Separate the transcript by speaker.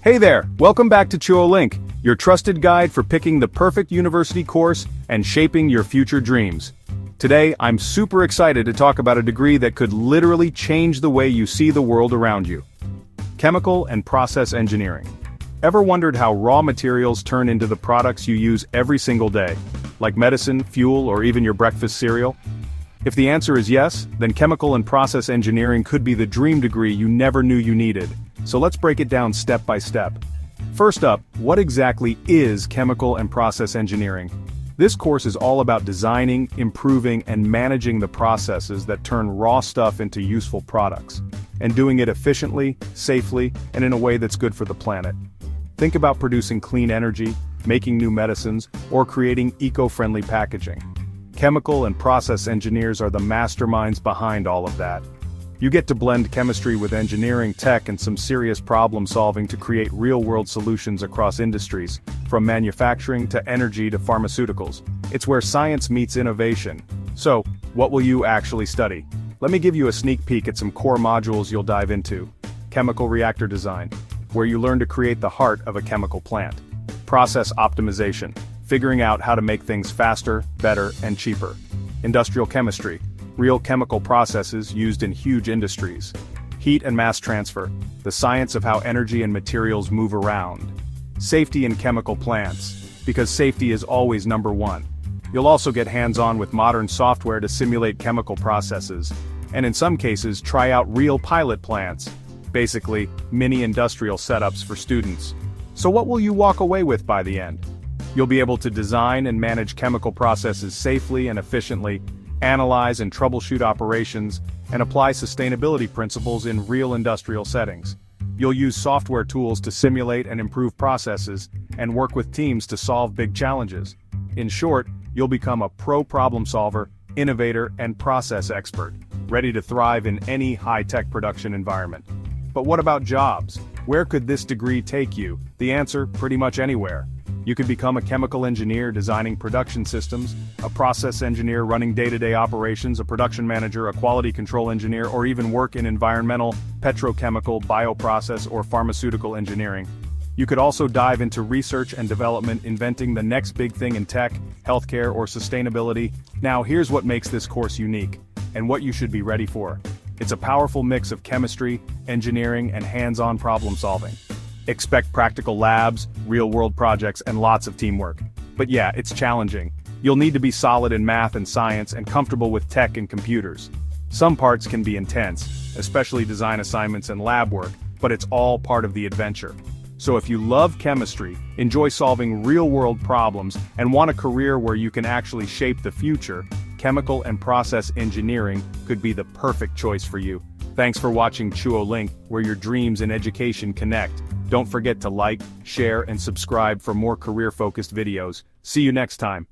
Speaker 1: Hey there, welcome back to Chuo, your trusted guide for picking the perfect university course and shaping your future dreams. Today, I'm super excited to talk about a degree that could literally change the way you see the world around you. Chemical and process engineering. Ever wondered how raw materials turn into the products you use every single day, like medicine, fuel, or even your breakfast cereal? If the answer is yes, then chemical and process engineering could be the dream degree you never knew you needed. So let's break it down step by step. First up, what exactly is chemical and process engineering? This course is all about designing, improving, and managing the processes that turn raw stuff into useful products, and doing it efficiently, safely, and in a way that's good for the planet. Think about producing clean energy, making new medicines, or creating eco-friendly packaging. Chemical and process engineers are the masterminds behind all of that. You get to blend chemistry with engineering, tech, and some serious problem solving to create real-world solutions across industries, from manufacturing to energy to pharmaceuticals. It's where science meets innovation. So, what will you actually study? Let me give you a sneak peek at some core modules you'll dive into. Chemical reactor design, where you learn to create the heart of a chemical plant. Process optimization, figuring out how to make things faster, better, and cheaper. Industrial chemistry, real chemical processes used in huge industries. Heat and mass transfer, the science of how energy and materials move around. Safety in chemical plants, because safety is always number one. You'll also get hands-on with modern software to simulate chemical processes, and in some cases try out real pilot plants. Basically, mini industrial setups for students. So what will you walk away with by the end? You'll be able to design and manage chemical processes safely and efficiently, analyze and troubleshoot operations, and apply sustainability principles in real industrial settings. You'll use software tools to simulate and improve processes, and work with teams to solve big challenges. In short, you'll become a pro problem solver, innovator, and process expert, ready to thrive in any high-tech production environment. But what about jobs? Where could this degree take you? The answer, pretty much anywhere. You could become a chemical engineer designing production systems, a process engineer running day-to-day operations, a production manager, a quality control engineer, or even work in environmental, petrochemical, bioprocess, or pharmaceutical engineering. You could also dive into research and development, inventing the next big thing in tech, healthcare, or sustainability. Now here's what makes this course unique, and what you should be ready for. It's a powerful mix of chemistry, engineering, and hands-on problem solving. Expect practical labs, real-world projects, and lots of teamwork. But yeah, it's challenging. You'll need to be solid in math and science and comfortable with tech and computers. Some parts can be intense, especially design assignments and lab work, but it's all part of the adventure. So if you love chemistry, enjoy solving real-world problems, and want a career where you can actually shape the future, chemical and process engineering could be the perfect choice for you. Thanks for watching Chuo, where your dreams and education connect. Don't forget to like, share, and subscribe for more career-focused videos. See you next time.